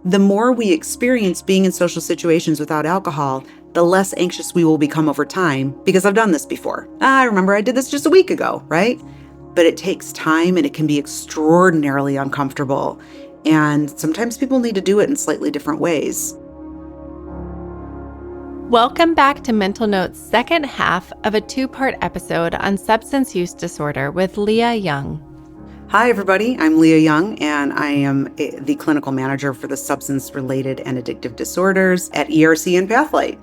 The more we experience being in social situations without alcohol, the less anxious we will become over time, because I've done this before. I remember I did this just a week ago, right? But it takes time and it can be extraordinarily uncomfortable. And sometimes people need to do it in slightly different ways. Welcome back to Mental Note's second half of a two-part episode on substance use disorder with Leah Young. Hi, everybody. I'm Leah Young, and I am the clinical manager for the substance-related and addictive disorders at ERC and Pathlight.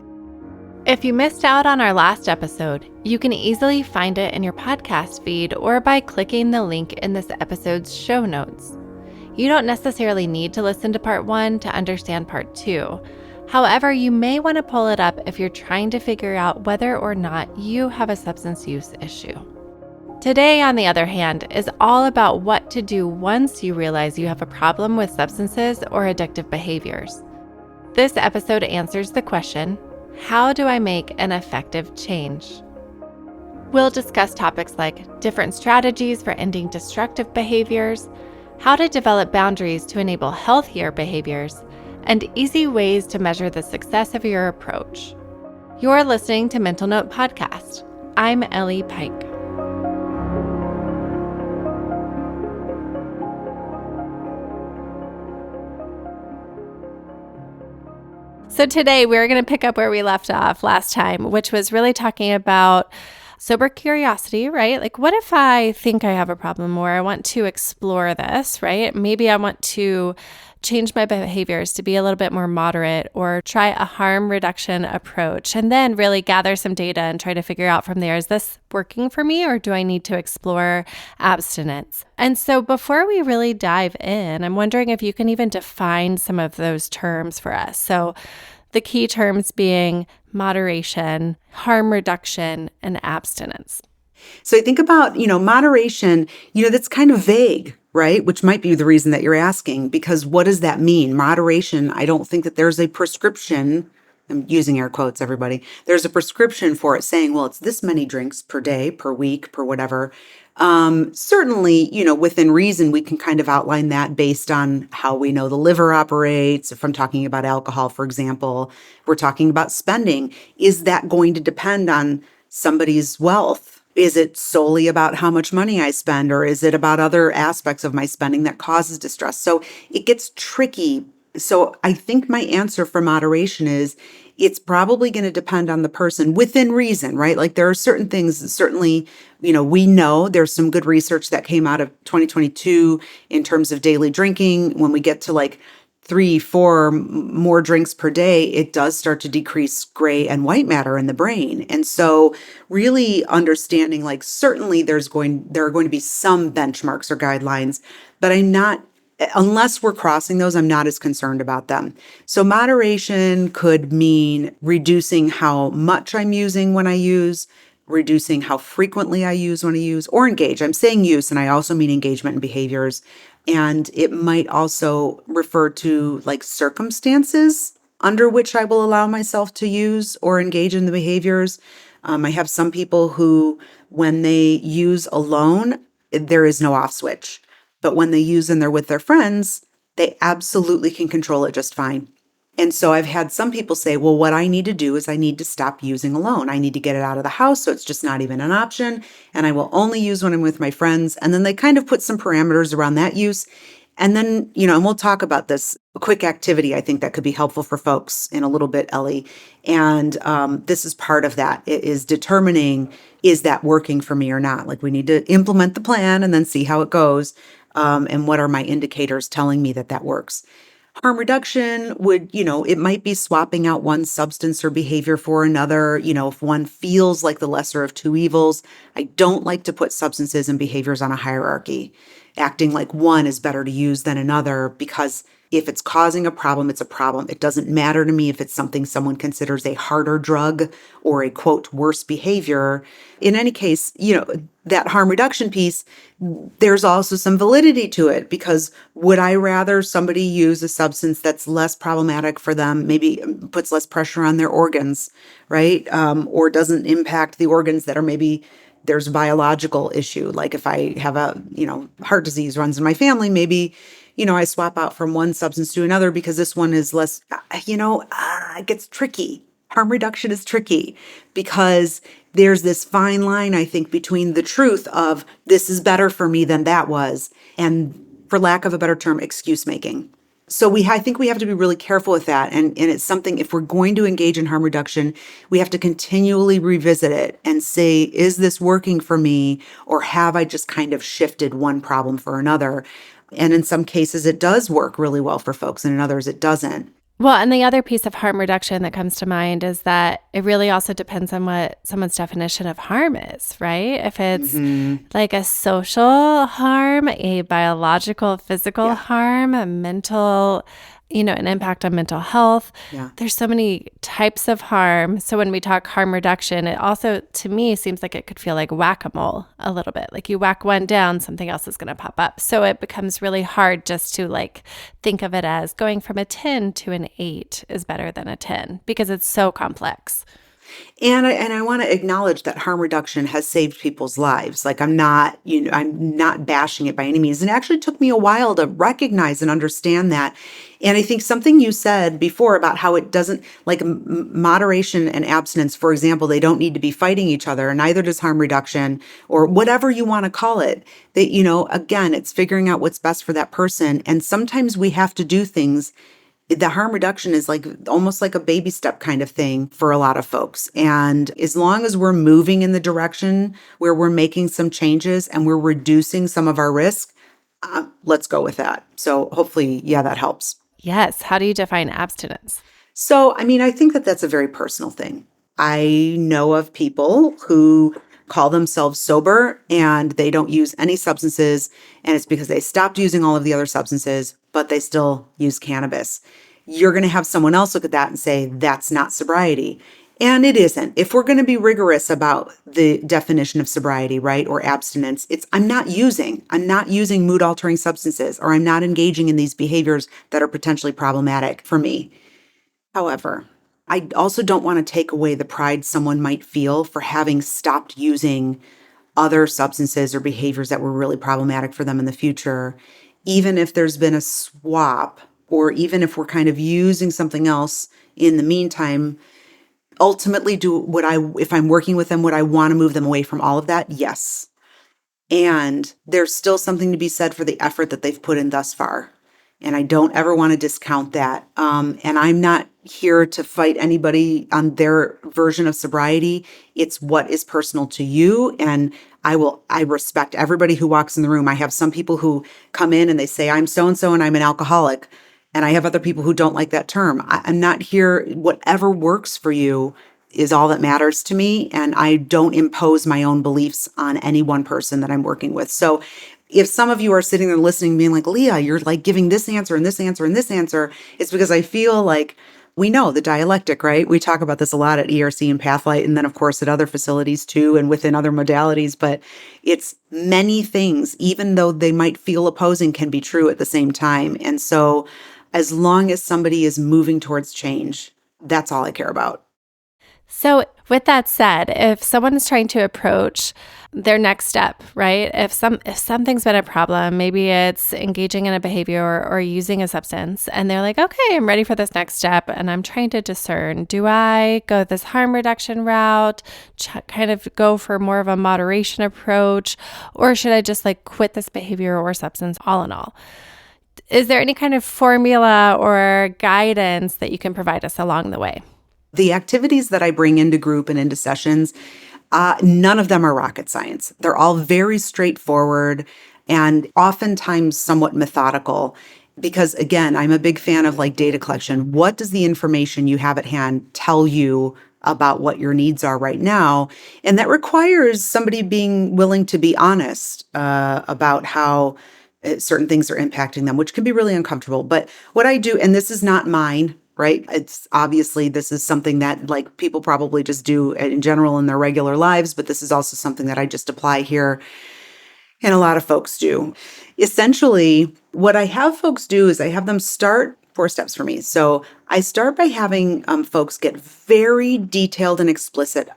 If you missed out on our last episode, you can easily find it in your podcast feed or by clicking the link in this episode's show notes. You don't necessarily need to listen to part 1 to understand part 2. However, you may want to pull it up if you're trying to figure out whether or not you have a substance use issue. Today, on the other hand, is all about what to do once you realize you have a problem with substances or addictive behaviors. This episode answers the question, how do I make an effective change? We'll discuss topics like different strategies for ending destructive behaviors, how to develop boundaries to enable healthier behaviors, and easy ways to measure the success of your approach. You're listening to Mental Note Podcast. I'm Ellie Pike. So today we're going to pick up where we left off last time, which was really talking about sober curiosity, right? Like, what if I think I have a problem or I want to explore this, right? Maybe I want to change my behaviors to be a little bit more moderate or try a harm reduction approach and then really gather some data and try to figure out from there, is this working for me or do I need to explore abstinence? And so before we really dive in, I'm wondering if you can even define some of those terms for us. So the key terms being moderation, harm reduction, and abstinence. So I think about, moderation, that's kind of vague, right? Which might be the reason that you're asking, because what does that mean? Moderation, I don't think that there's a prescription. I'm using air quotes, everybody. There's a prescription for it saying, well, it's this many drinks per day, per week, per whatever. Certainly, within reason, we can kind of outline that based on how we know the liver operates. If I'm talking about alcohol, for example, we're talking about spending. Is that going to depend on somebody's wealth? Is it solely about how much money I spend, or is it about other aspects of my spending that causes distress? So it gets tricky. So I think my answer for moderation is it's probably going to depend on the person within reason, right? Like there are certain things that certainly, we know there's some good research that came out of 2022 in terms of daily drinking. When we get to like 3, 4 more drinks per day, it does start to decrease gray and white matter in the brain. And so really understanding, like certainly there are going to be some benchmarks or guidelines, but unless we're crossing those, I'm not as concerned about them. So moderation could mean reducing how much I'm using when I use, reducing how frequently I use when I use, or engage. I'm saying use, and I also mean engagement in behaviors. And it might also refer to like circumstances under which I will allow myself to use or engage in the behaviors. I have some people who, when they use alone, there is no off switch. But when they use and they're with their friends, they absolutely can control it just fine. And so I've had some people say, well, what I need to do is I need to stop using alone. I need to get it out of the house so it's just not even an option. And I will only use when I'm with my friends. And then they kind of put some parameters around that use. And then, and we'll talk about this, a quick activity I think that could be helpful for folks in a little bit, Ellie. And this is part of that. It is determining, is that working for me or not? Like we need to implement the plan and then see how it goes. And what are my indicators telling me that that works? Harm reduction would, it might be swapping out one substance or behavior for another. If one feels like the lesser of two evils, I don't like to put substances and behaviors on a hierarchy, acting like one is better to use than another, because if it's causing a problem, it's a problem. It doesn't matter to me if it's something someone considers a harder drug or a, quote, worse behavior. In any case, that harm reduction piece, there's also some validity to it, because would I rather somebody use a substance that's less problematic for them, maybe puts less pressure on their organs, right? Or doesn't impact the organs that are maybe there's a biological issue. Like if I have a, heart disease runs in my family, maybe, I swap out from one substance to another because this one is less, it gets tricky. Harm reduction is tricky because there's this fine line, I think, between the truth of this is better for me than that was, and for lack of a better term, excuse making. So I think we have to be really careful with that. And it's something, if we're going to engage in harm reduction, we have to continually revisit it and say, is this working for me? Or have I just kind of shifted one problem for another? And in some cases, it does work really well for folks, and in others, it doesn't. Well, and the other piece of harm reduction that comes to mind is that it really also depends on what someone's definition of harm is, right? If it's like a social harm, a biological, physical harm, a mental, an impact on mental health. Yeah. There's so many types of harm. So when we talk harm reduction, it also, to me, seems like it could feel like whack-a-mole a little bit. Like you whack one down, something else is going to pop up. So it becomes really hard just to think of it as going from a 10 to an 8 is better than a 10 because it's so complex. And I want to acknowledge that harm reduction has saved people's lives. I'm not bashing it by any means. And it actually took me a while to recognize and understand that. And I think something you said before about how it doesn't, moderation and abstinence, for example, they don't need to be fighting each other, and neither does harm reduction or whatever you want to call it. Again, it's figuring out what's best for that person. And sometimes we have to do things. The harm reduction is almost like a baby step kind of thing for a lot of folks. And as long as we're moving in the direction where we're making some changes and we're reducing some of our risk, let's go with that. So hopefully, that helps. Yes. How do you define abstinence? So, I think that that's a very personal thing. I know of people who call themselves sober and they don't use any substances, and it's because they stopped using all of the other substances, but they still use cannabis. You're going to have someone else look at that and say, that's not sobriety. And it isn't. If we're going to be rigorous about the definition of sobriety, right, or abstinence, I'm not using mood altering substances, or I'm not engaging in these behaviors that are potentially problematic for me. However, I also don't want to take away the pride someone might feel for having stopped using other substances or behaviors that were really problematic for them in the future, even if there's been a swap, or even if we're kind of using something else in the meantime. Ultimately, if I'm working with them, would I want to move them away from all of that? Yes. And there's still something to be said for the effort that they've put in thus far. And I don't ever want to discount that. And I'm not here to fight anybody on their version of sobriety. It's what is personal to you. And I respect everybody who walks in the room. I have some people who come in and they say, I'm so-and-so and I'm an alcoholic. And I have other people who don't like that term. I'm not here. Whatever works for you is all that matters to me. And I don't impose my own beliefs on any one person that I'm working with. So if some of you are sitting there listening, being like, Leah, you're giving this answer and this answer and this answer, it's because I feel like we know the dialectic, right? We talk about this a lot at ERC and Pathlight, and then of course at other facilities too, and within other modalities, but it's many things, even though they might feel opposing, can be true at the same time. And so as long as somebody is moving towards change, that's all I care about. So with that said, if someone is trying to approach their next step, right? If something's been a problem, maybe it's engaging in a behavior or using a substance, and they're like, okay, I'm ready for this next step, and I'm trying to discern, do I go this harm reduction route, kind of go for more of a moderation approach, or should I just quit this behavior or substance all in all? Is there any kind of formula or guidance that you can provide us along the way? The activities that I bring into group and into sessions, none of them are rocket science. They're all very straightforward and oftentimes somewhat methodical because, again, I'm a big fan of data collection. What does the information you have at hand tell you about what your needs are right now? And that requires somebody being willing to be honest about how certain things are impacting them, which can be really uncomfortable. But what I do, and this is not mine, right? It's obviously, this is something that people probably just do in general in their regular lives, but this is also something that I just apply here. And a lot of folks do. Essentially, what I have folks do is I have them start 4 steps for me. So I start by having folks get very detailed and explicit.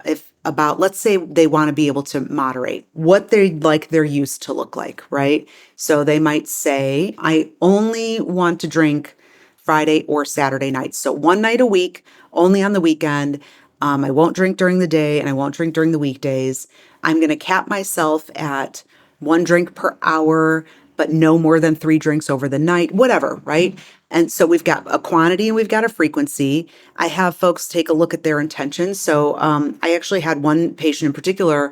about, let's say they want to be able to moderate what they'd like their use to look like, right? So they might say, I only want to drink Friday or Saturday nights. So one night a week, only on the weekend. I won't drink during the day and I won't drink during the weekdays. I'm going to cap myself at one drink per hour, but no more than 3 drinks over the night, whatever, right? And so we've got a quantity and we've got a frequency. I have folks take a look at their intentions. So I actually had one patient in particular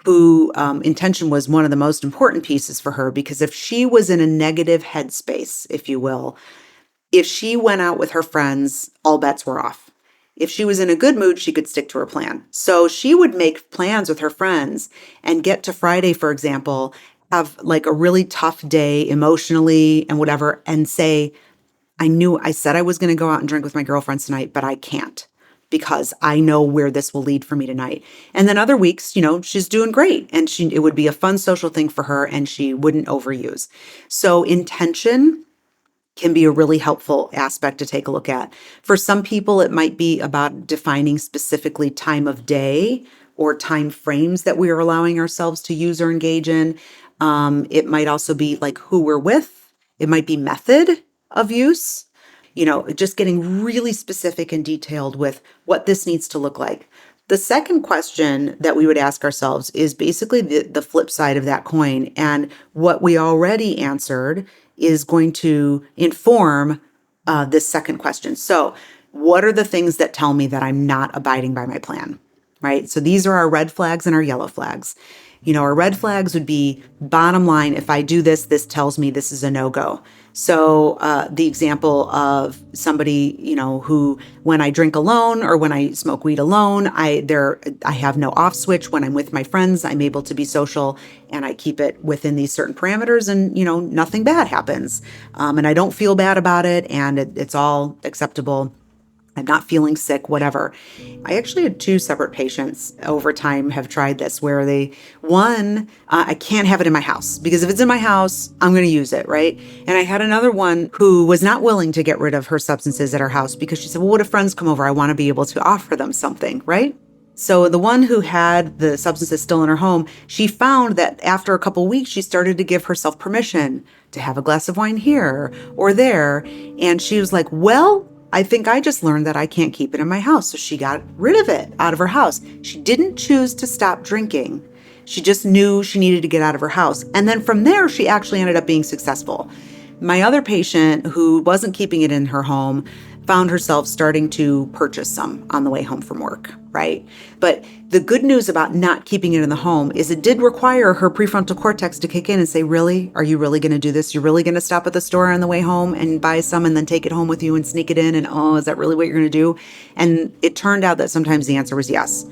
who intention was one of the most important pieces for her, because if she was in a negative headspace, if you will, if she went out with her friends, all bets were off. If she was in a good mood, she could stick to her plan. So she would make plans with her friends and get to Friday, for example, have like a really tough day emotionally and whatever, and say, I said I was going to go out and drink with my girlfriends tonight, but I can't because I know where this will lead for me tonight. And then other weeks, she's doing great and it would be a fun social thing for her and she wouldn't overuse. So intention can be a really helpful aspect to take a look at. For some people, it might be about defining specifically time of day or time frames that we are allowing ourselves to use or engage in. It might also be like who we're with. It might be method of use, just getting really specific and detailed with what this needs to look like. The second question that we would ask ourselves is basically the flip side of that coin. And what we already answered is going to inform this second question. So, what are the things that tell me that I'm not abiding by my plan? Right? So, these are our red flags and our yellow flags. Our red flags would be bottom line, if I do this, this tells me this is a no-go. So the example of somebody, who when I drink alone or when I smoke weed alone, I have no off switch. When I'm with my friends, I'm able to be social and I keep it within these certain parameters and, nothing bad happens. And I don't feel bad about it and it's all acceptable. I'm not feeling sick, whatever. I actually had 2 separate patients over time have tried this where I can't have it in my house because if it's in my house, I'm going to use it, right? And I had another one who was not willing to get rid of her substances at her house because she said, well, what if friends come over? I want to be able to offer them something, right? So the one who had the substances still in her home, she found that after a couple weeks, she started to give herself permission to have a glass of wine here or there. And she was like, well, I think I just learned that I can't keep it in my house. So she got rid of it out of her house. She didn't choose to stop drinking. She just knew she needed to get out of her house. And then from there, she actually ended up being successful. My other patient who wasn't keeping it in her home found herself starting to purchase some on the way home from work, right? But the good news about not keeping it in the home is it did require her prefrontal cortex to kick in and say, really? Are you really going to do this? You're really going to stop at the store on the way home and buy some and then take it home with you and sneak it in? And oh, is that really what you're going to do? And it turned out that sometimes the answer was yes.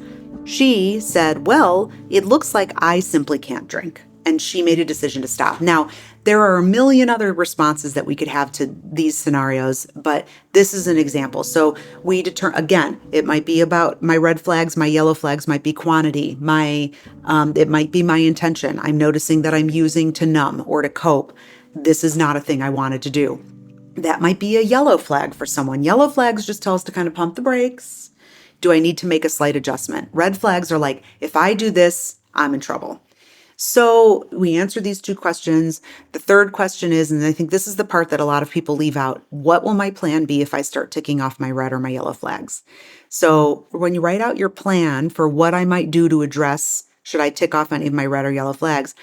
She said, well, it looks like I simply can't drink. And she made a decision to stop. Now, there are a million other responses that we could have to these scenarios, but this is an example. So we again, it might be about my red flags, my yellow flags might be quantity, it might be my intention. I'm noticing that I'm using to numb or to cope. This is not a thing I wanted to do. That might be a yellow flag for someone. Yellow flags just tell us to kind of pump the brakes. Do I need to make a slight adjustment? Red flags are like, if I do this, I'm in trouble. So we answered these 2 questions. The third question is, and I think this is the part that a lot of people leave out, what will my plan be if I start ticking off my red or my yellow flags? So when you write out your plan for what I might do to address, should I tick off any of my red or yellow flags,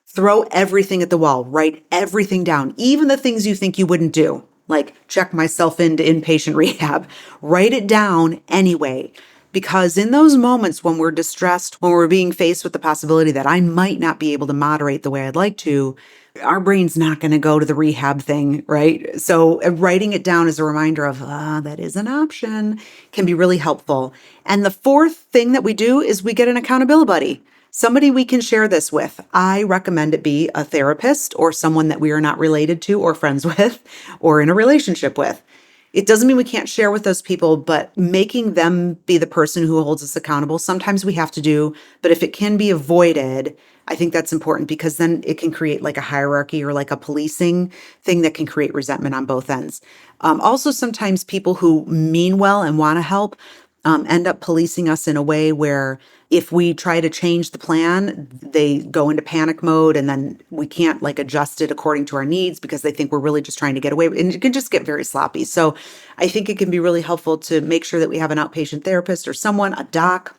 throw everything at the wall, write everything down, even the things you think you wouldn't do, like check myself into inpatient rehab, write it down anyway. Because in those moments when we're distressed, when we're being faced with the possibility that I might not be able to moderate the way I'd like to, our brain's not going to go to the rehab thing, right? So writing it down as a reminder of, that is an option, can be really helpful. And the fourth thing that we do is we get an accountability buddy. Somebody we can share this with. I recommend it be a therapist or someone that we are not related to or friends with or in a relationship with. It doesn't mean we can't share with those people, but making them be the person who holds us accountable, sometimes we have to do, but if it can be avoided, I think that's important because then it can create like a hierarchy or like a policing thing that can create resentment on both ends. Also, sometimes people who mean well and want to help end up policing us in a way where if we try to change the plan, they go into panic mode and then we can't like adjust it according to our needs because they think we're really just trying to get away. And it can just get very sloppy. So I think it can be really helpful to make sure that we have an outpatient therapist or someone, a doc,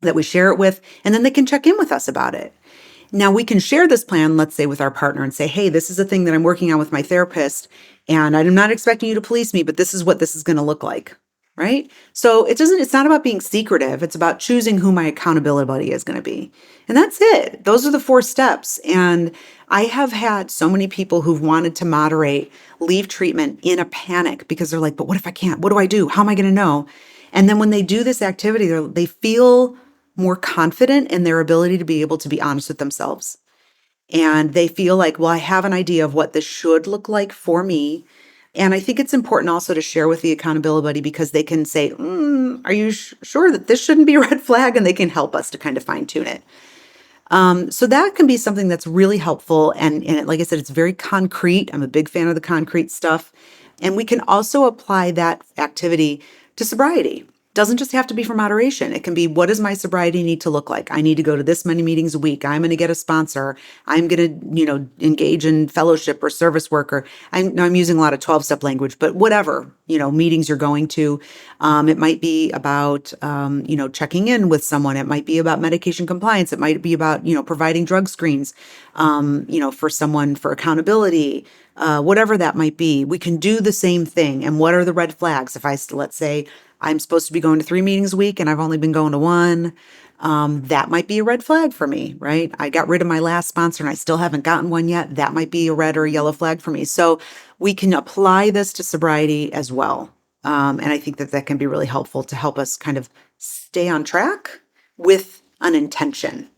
that we share it with, and then they can check in with us about it. Now we can share this plan, let's say with our partner and say, hey, this is a thing that I'm working on with my therapist and I'm not expecting you to police me, but this is what this is going to look like. Right? So it's not about being secretive. It's about choosing who my accountability buddy is going to be. And that's it. Those are the 4 steps. And I have had so many people who've wanted to moderate leave treatment in a panic because they're like, but what if I can't? What do I do? How am I going to know? And then when they do this activity, they feel more confident in their ability to be able to be honest with themselves. And they feel like, well, I have an idea of what this should look like for me. And I think it's important also to share with the accountability buddy because they can say, are you sure that this shouldn't be a red flag? And they can help us to kind of fine tune it. So that can be something that's really helpful. And like I said, it's very concrete. I'm a big fan of the concrete stuff. And we can also apply that activity to sobriety. Doesn't just have to be for moderation. It can be, what does my sobriety need to look like? I need to go to this many meetings a week. I'm going to get a sponsor. I'm going to, engage in fellowship or service work, or I'm using a lot of 12-step language, but whatever, meetings you're going to. It might be about, checking in with someone. It might be about medication compliance. It might be about, providing drug screens, for someone for accountability. Whatever that might be, we can do the same thing. And what are the red flags? If let's say I'm supposed to be going to 3 meetings a week and I've only been going to 1, that might be a red flag for me, right? I got rid of my last sponsor and I still haven't gotten one yet. That might be a red or a yellow flag for me. So we can apply this to sobriety as well. And I think that can be really helpful to help us kind of stay on track with an intention.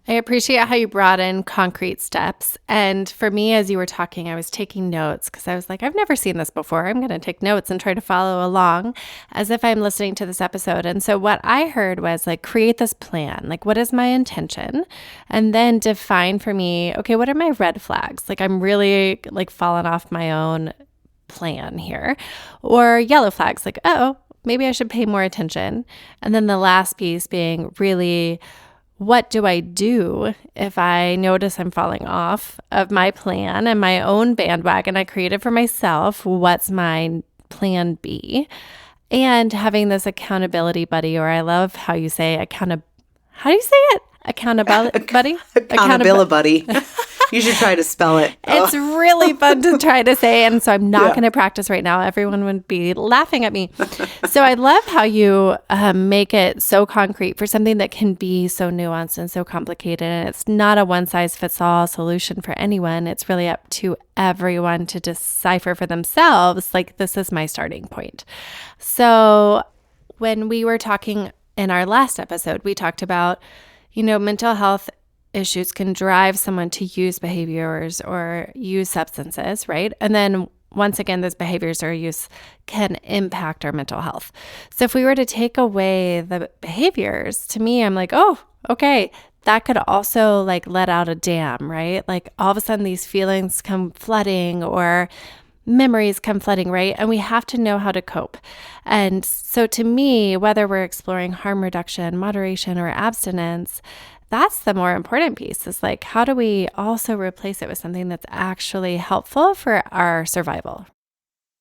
I appreciate how you brought in concrete steps. And for me, as you were talking, I was taking notes because I was like, I've never seen this before. I'm going to take notes and try to follow along as if I'm listening to this episode. And so what I heard was like, create this plan. Like, what is my intention? And then define for me, okay, what are my red flags? Like, I'm really like falling off my own plan here. Or yellow flags, like, oh, maybe I should pay more attention. And then the last piece being really, what do I do if I notice I'm falling off of my plan and my own bandwagon I created for myself? What's my plan B? And having this accountability buddy, or I love how you say how do you say it? Accountability buddy? Accountability buddy. You should try to spell it. It's really fun to try to say. And so I'm not going to practice right now. Everyone would be laughing at me. So I love how you make it so concrete for something that can be so nuanced and so complicated. And it's not a one-size-fits-all solution for anyone. It's really up to everyone to decipher for themselves, like, this is my starting point. So when we were talking in our last episode, we talked about, mental health issues can drive someone to use behaviors or use substances, right? And then once again, those behaviors or use can impact our mental health. So if we were to take away the behaviors, to me, I'm like, oh, okay, that could also like let out a dam, right? Like all of a sudden these feelings come flooding or memories come flooding, right? And we have to know how to cope. And so to me, whether we're exploring harm reduction, moderation, or abstinence, that's the more important piece, is like, how do we also replace it with something that's actually helpful for our survival?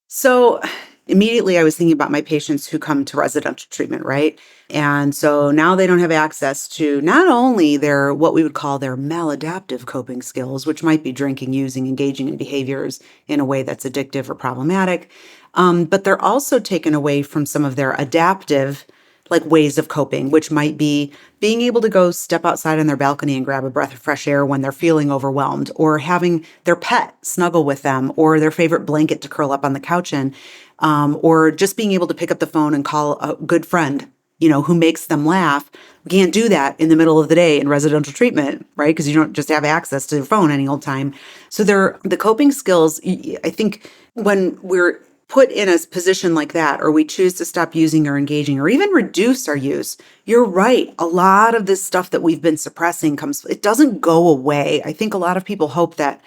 So immediately I was thinking about my patients who come to residential treatment, right? And so now they don't have access to not only their, what we would call their maladaptive coping skills, which might be drinking, using, engaging in behaviors in a way that's addictive or problematic, but they're also taken away from some of their adaptive like ways of coping, which might be being able to go step outside on their balcony and grab a breath of fresh air when they're feeling overwhelmed, or having their pet snuggle with them, or their favorite blanket to curl up on the couch in, or just being able to pick up the phone and call a good friend, who makes them laugh. We can't do that in the middle of the day in residential treatment, right? Because you don't just have access to your phone any old time. So the coping skills, I think when we're put in a position like that, or we choose to stop using or engaging, or even reduce our use, you're right. A lot of this stuff that we've been suppressing it doesn't go away. I think a lot of people hope that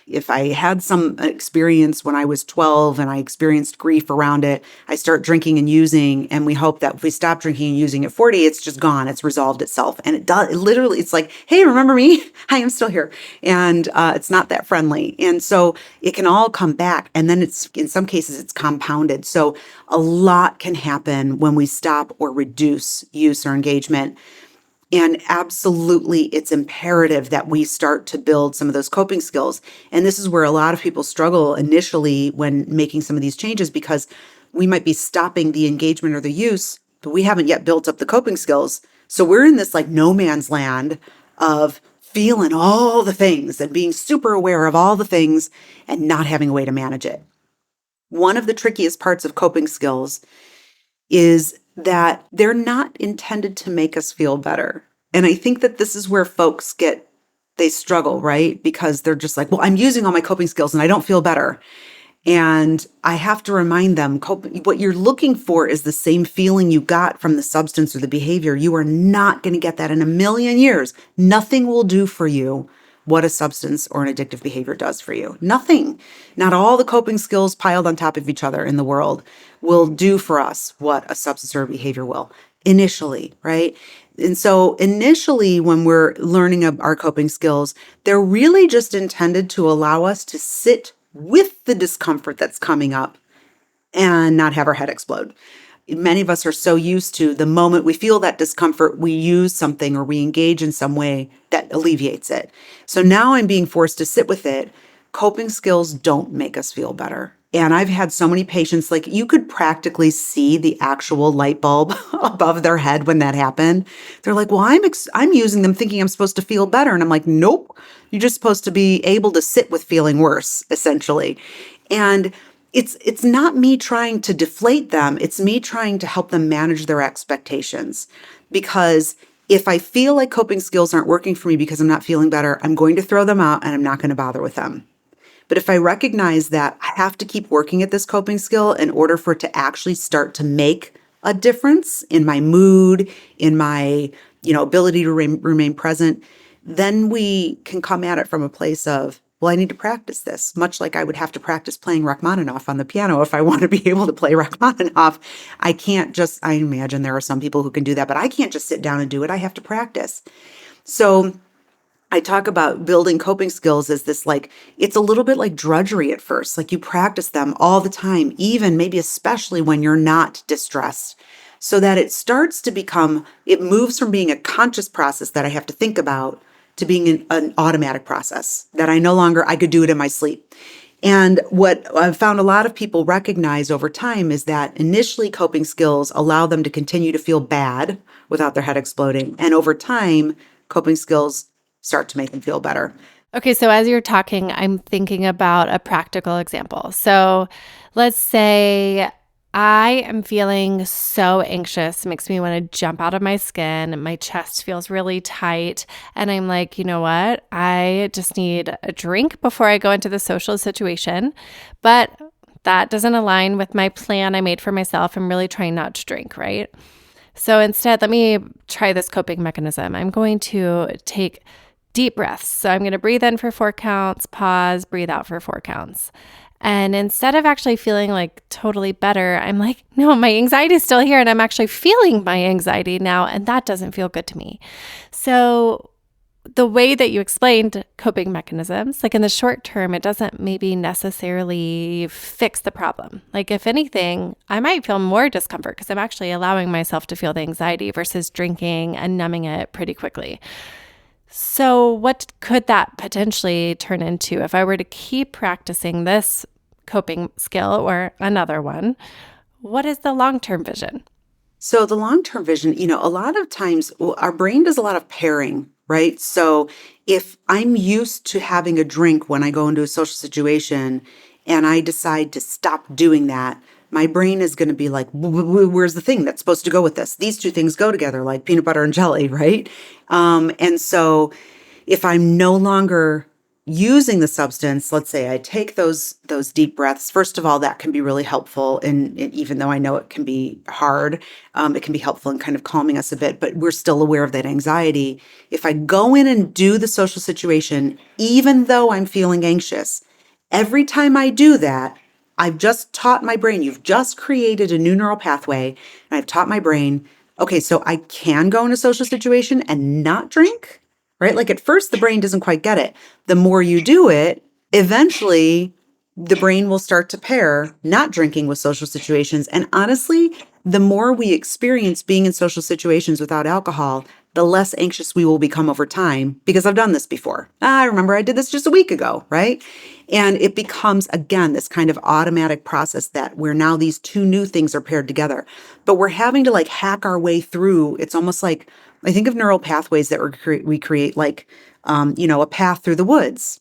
If I had some experience when I was 12 and I experienced grief around it, I start drinking and using, and we hope that if we stop drinking and using at 40, it's just gone. It's resolved itself. And it does, it literally, it's like, hey, remember me? I am still here. And it's not that friendly. And so it can all come back. And then it's, in some cases, it's compounded. So a lot can happen when we stop or reduce use or engagement. And absolutely, it's imperative that we start to build some of those coping skills. And this is where a lot of people struggle initially when making some of these changes, because we might be stopping the engagement or the use, but we haven't yet built up the coping skills. So we're in this like no man's land of feeling all the things and being super aware of all the things and not having a way to manage it. One of the trickiest parts of coping skills is that they're not intended to make us feel better. And I think that this is where folks they struggle, right? Because they're just like, well, I'm using all my coping skills and I don't feel better. And I have to remind them, what you're looking for is the same feeling you got from the substance or the behavior. You are not going to get that in a million years. Nothing will do for you what a substance or an addictive behavior does for you. Nothing. Not all the coping skills piled on top of each other in the world will do for us what a substance or a behavior will initially, right? And so initially, when we're learning our coping skills, they're really just intended to allow us to sit with the discomfort that's coming up and not have our head explode. Many of us are so used to the moment we feel that discomfort, we use something or we engage in some way that alleviates it. So now I'm being forced to sit with it. Coping skills don't make us feel better. And I've had so many patients, like you could practically see the actual light bulb above their head when that happened. They're like, well, I'm using them thinking I'm supposed to feel better. And I'm like, nope, you're just supposed to be able to sit with feeling worse, essentially. And it's not me trying to deflate them. It's me trying to help them manage their expectations. Because if I feel like coping skills aren't working for me because I'm not feeling better, I'm going to throw them out and I'm not going to bother with them. But if I recognize that I have to keep working at this coping skill in order for it to actually start to make a difference in my mood, in my, ability to remain present, then we can come at it from a place of, well, I need to practice this, much like I would have to practice playing Rachmaninoff on the piano if I want to be able to play Rachmaninoff. I imagine there are some people who can do that, but I can't just sit down and do it. I have to practice. So I talk about building coping skills as this, like, it's a little bit like drudgery at first. Like you practice them all the time, even maybe especially when you're not distressed, so that it moves from being a conscious process that I have to think about to being an automatic process that I could do it in my sleep. And what I've found a lot of people recognize over time is that initially coping skills allow them to continue to feel bad without their head exploding. And over time, coping skills start to make them feel better. Okay, so as you're talking, I'm thinking about a practical example. So let's say I am feeling so anxious, it makes me want to jump out of my skin. My chest feels really tight. And I'm like, you know what? I just need a drink before I go into the social situation. But that doesn't align with my plan I made for myself. I'm really trying not to drink, right? So instead, let me try this coping mechanism. I'm going to take deep breaths. So I'm going to breathe in for 4 counts, pause, breathe out for 4 counts. And instead of actually feeling like totally better, I'm like, no, my anxiety is still here and I'm actually feeling my anxiety now. And that doesn't feel good to me. So the way that you explained coping mechanisms, like in the short term, it doesn't maybe necessarily fix the problem. Like if anything, I might feel more discomfort because I'm actually allowing myself to feel the anxiety versus drinking and numbing it pretty quickly. So what could that potentially turn into if I were to keep practicing this coping skill or another one? What is the long-term vision? So the long-term vision, a lot of times our brain does a lot of pairing, right? So if I'm used to having a drink when I go into a social situation and I decide to stop doing that, my brain is going to be like, where's the thing that's supposed to go with this? These two things go together like peanut butter and jelly, right? And so if I'm no longer using the substance, let's say I take those deep breaths. First of all, that can be really helpful, and even though I know it can be hard, it can be helpful in kind of calming us a bit. But we're still aware of that anxiety. If I go in and do the social situation, even though I'm feeling anxious, every time I do that, I've just taught my brain. You've just created a new neural pathway, and I've taught my brain. Okay, so I can go in a social situation and not drink, right? Like at first, the brain doesn't quite get it. The more you do it, eventually the brain will start to pair not drinking with social situations. And honestly, the more we experience being in social situations without alcohol, the less anxious we will become over time, because I've done this before. I remember I did this just a week ago, right? And it becomes, again, this kind of automatic process that where now these two new things are paired together. But we're having to like hack our way through. It's almost like, I think of neural pathways that we create like, a path through the woods,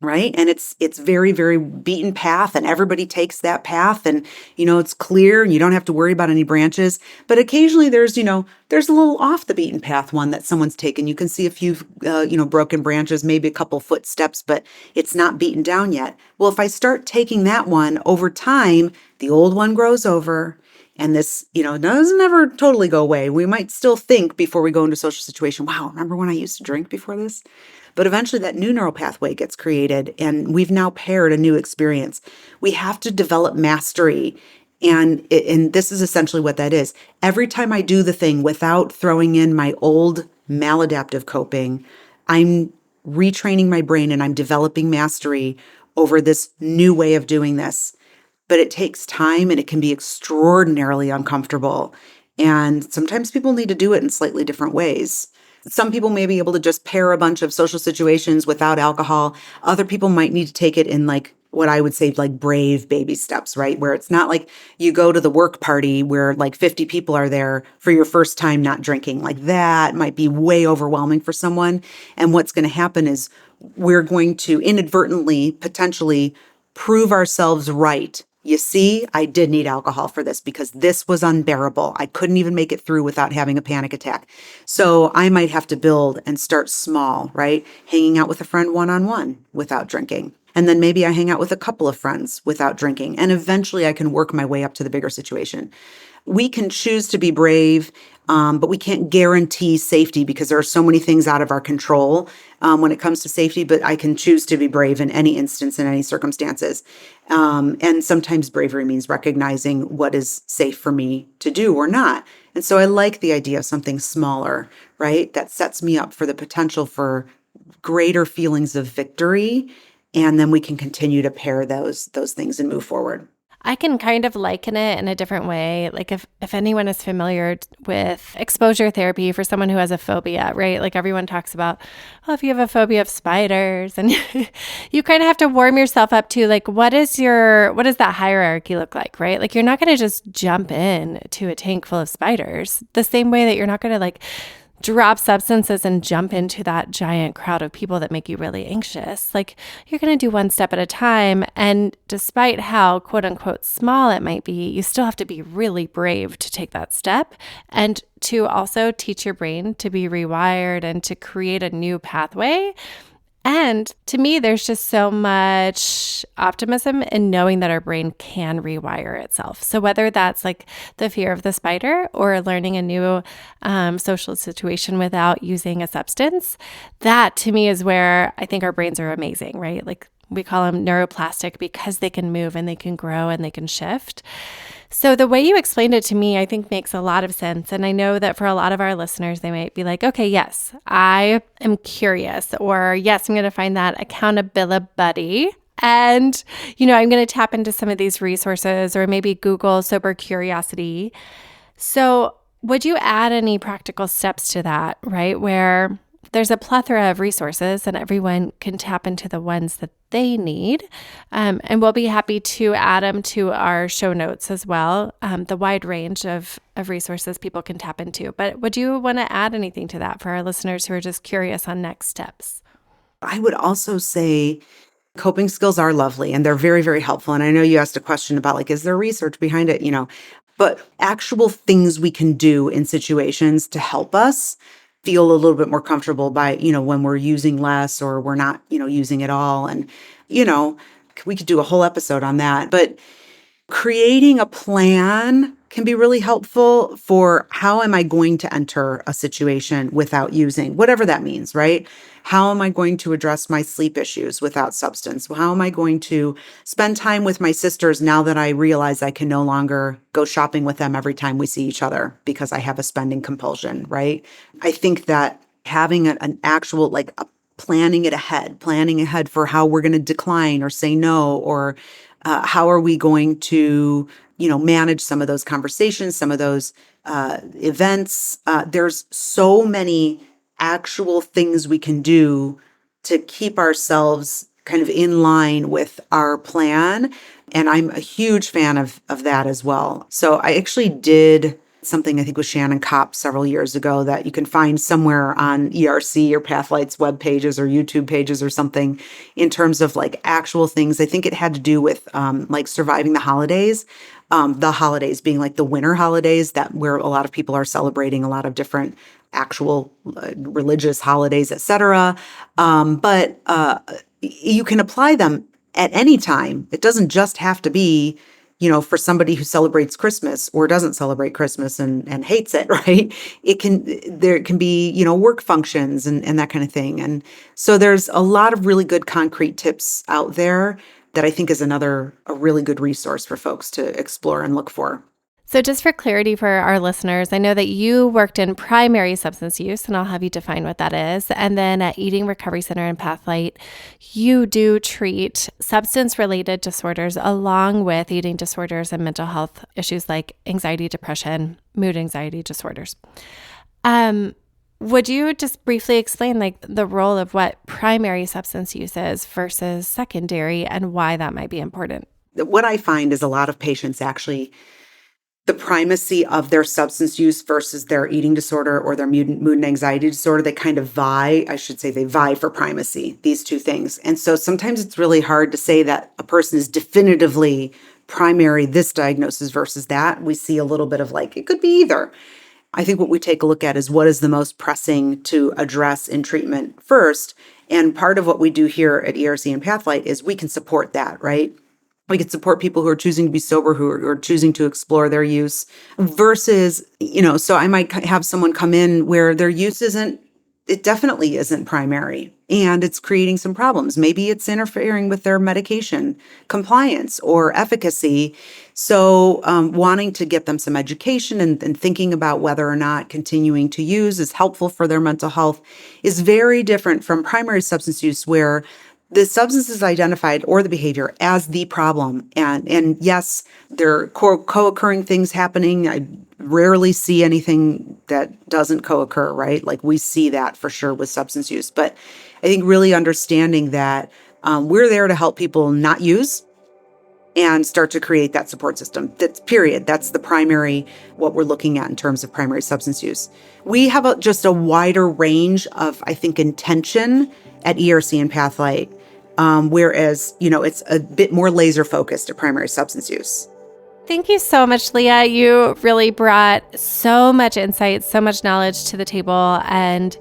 right? And it's very, very beaten path, and everybody takes that path, and it's clear and you don't have to worry about any branches. But occasionally there's a little off the beaten path one that someone's taken. You can see a few broken branches, maybe a couple footsteps, but it's not beaten down yet. Well, if I start taking that one over time, the old one grows over. And this, doesn't ever totally go away. We might still think before we go into a social situation, wow, remember when I used to drink before this? But eventually that new neural pathway gets created, and we've now paired a new experience. We have to develop mastery. And this is essentially what that is. Every time I do the thing without throwing in my old maladaptive coping, I'm retraining my brain and I'm developing mastery over this new way of doing this. But it takes time, and it can be extraordinarily uncomfortable. And sometimes people need to do it in slightly different ways. Some people may be able to just pair a bunch of social situations without alcohol. Other people might need to take it in like what I would say like brave baby steps, right? Where it's not like you go to the work party where like 50 people are there for your first time not drinking. Like that might be way overwhelming for someone. And what's going to happen is we're going to inadvertently, potentially prove ourselves right. You see, I did need alcohol for this because this was unbearable. I couldn't even make it through without having a panic attack. So I might have to build and start small, right? Hanging out with a friend one-on-one without drinking. And then maybe I hang out with a couple of friends without drinking. And eventually I can work my way up to the bigger situation. We can choose to be brave, but we can't guarantee safety because there are so many things out of our control when it comes to safety. But I can choose to be brave in any instance, in any circumstances. And sometimes bravery means recognizing what is safe for me to do or not. And so I like the idea of something smaller, right? That sets me up for the potential for greater feelings of victory. And then we can continue to pair those things and move forward. I can kind of liken it in a different way. Like if anyone is familiar with exposure therapy for someone who has a phobia, right? Like everyone talks about, oh, if you have a phobia of spiders, and you kind of have to warm yourself up to like, what does that hierarchy look like, right? Like you're not going to just jump in to a tank full of spiders the same way that you're not going to like drop substances and jump into that giant crowd of people that make you really anxious. Like you're going to do one step at a time. And despite how quote unquote small it might be, you still have to be really brave to take that step and to also teach your brain to be rewired and to create a new pathway. And to me, there's just so much optimism in knowing that our brain can rewire itself. So whether that's like the fear of the spider or learning a new social situation without using a substance, that to me is where I think our brains are amazing, right? Like we call them neuroplastic because they can move and they can grow and they can shift. So the way you explained it to me, I think makes a lot of sense. And I know that for a lot of our listeners, they might be like, okay, yes, I am curious, or yes, I'm going to find that accountability buddy. And, I'm going to tap into some of these resources or maybe Google sober curiosity. So would you add any practical steps to that, right? Where there's a plethora of resources and everyone can tap into the ones that they need. And we'll be happy to add them to our show notes as well, the wide range of resources people can tap into. But would you want to add anything to that for our listeners who are just curious on next steps? I would also say coping skills are lovely and they're very, very helpful. And I know you asked a question about like, is there research behind it, but actual things we can do in situations to help us feel a little bit more comfortable by, when we're using less or we're not, using at all. And, you know, we could do a whole episode on that. But creating a plan can be really helpful for how am I going to enter a situation without using, whatever that means, right? How am I going to address my sleep issues without substance? How am I going to spend time with my sisters now that I realize I can no longer go shopping with them every time we see each other because I have a spending compulsion, right? I think that having an actual, like a planning ahead for how we're going to decline or say no, or how are we going to, manage some of those conversations, some of those events. There's so many actual things we can do to keep ourselves kind of in line with our plan. And I'm a huge fan of that as well. So I actually did something, I think, with Shannon Kopp several years ago that you can find somewhere on ERC or Pathlight's web pages or YouTube pages or something, in terms of like actual things. I think it had to do with like surviving the holidays being like the winter holidays, that where a lot of people are celebrating a lot of different actual religious holidays, etc. But you can apply them at any time. It doesn't just have to be, for somebody who celebrates Christmas or doesn't celebrate Christmas and hates it, right? There can be, work functions and that kind of thing. And so there's a lot of really good concrete tips out there that I think is a really good resource for folks to explore and look for. So just for clarity for our listeners, I know that you worked in primary substance use, and I'll have you define what that is. And then at Eating Recovery Center in Pathlight, you do treat substance-related disorders along with eating disorders and mental health issues like anxiety, depression, mood anxiety disorders. Would you just briefly explain like the role of what primary substance use is versus secondary and why that might be important? What I find is a lot of patients actually, the primacy of their substance use versus their eating disorder or their mood and anxiety disorder, they kind of vie for primacy, these two things. And so sometimes it's really hard to say that a person is definitively primary this diagnosis versus that. We see a little bit of like, it could be either. I think what we take a look at is what is the most pressing to address in treatment first. And part of what we do here at ERC and Pathlight is we can support that, right? We can support people who are choosing to be sober, who are choosing to explore their use versus, so I might have someone come in where their use it definitely isn't primary and it's creating some problems. Maybe it's interfering with their medication compliance or efficacy. So wanting to get them some education and thinking about whether or not continuing to use is helpful for their mental health is very different from primary substance use, where the substance is identified or the behavior as the problem. And yes, there are co-occurring things happening. I rarely see anything that doesn't co-occur, right? Like we see that for sure with substance use. But I think really understanding that we're there to help people not use and start to create that support system. That's period. That's the primary, what we're looking at in terms of primary substance use. We have just a wider range of, I think, intention at ERC and Pathlight, whereas, it's a bit more laser focused at primary substance use. Thank you so much, Leah. You really brought so much insight, so much knowledge to the table, and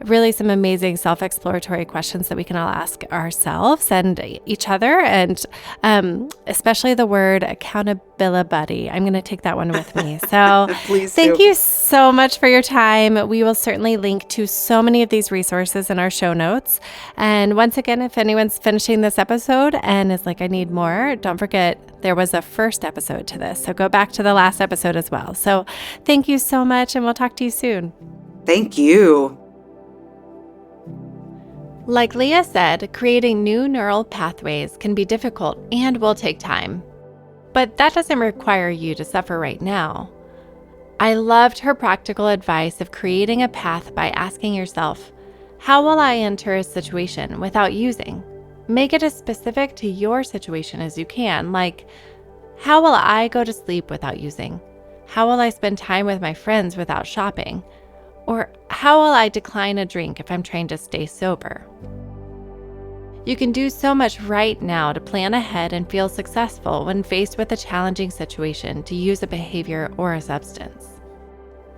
really some amazing self-exploratory questions that we can all ask ourselves and each other, and especially the word accountability buddy. I'm going to take that one with me. So thank you so much for your time. We will certainly link to so many of these resources in our show notes. And once again, if anyone's finishing this episode and is like, I need more, don't forget there was a first episode to this. So go back to the last episode as well. So thank you so much, and we'll talk to you soon. Thank you. Like Leah said, creating new neural pathways can be difficult and will take time. But that doesn't require you to suffer right now. I loved her practical advice of creating a path by asking yourself, how will I enter a situation without using? Make it as specific to your situation as you can, like, how will I go to sleep without using? How will I spend time with my friends without shopping? Or how will I decline a drink if I'm trying to stay sober? You can do so much right now to plan ahead and feel successful when faced with a challenging situation to use a behavior or a substance.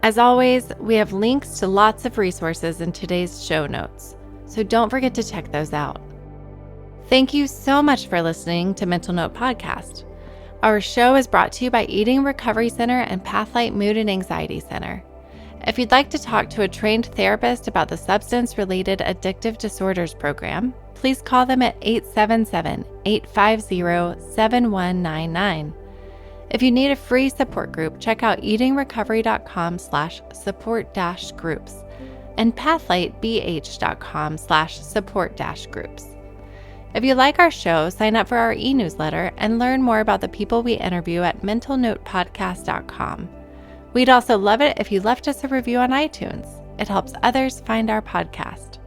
As always, we have links to lots of resources in today's show notes, so don't forget to check those out. Thank you so much for listening to Mental Note Podcast. Our show is brought to you by Eating Recovery Center and Pathlight Mood and Anxiety Center. If you'd like to talk to a trained therapist about the substance-related addictive disorders program, please call them at 877-850-7199. If you need a free support group, check out eatingrecovery.com/support-groups and pathlightbh.com/support-groups. If you like our show, sign up for our e-newsletter and learn more about the people we interview at mentalnotepodcast.com. We'd also love it if you left us a review on iTunes. It helps others find our podcast.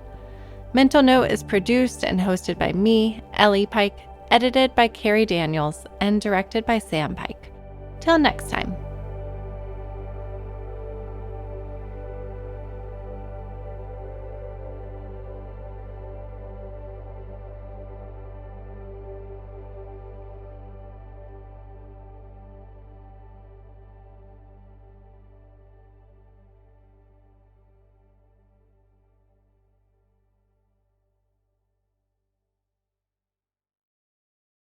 Mental Note is produced and hosted by me, Ellie Pike, edited by Carrie Daniels, and directed by Sam Pike. Till next time.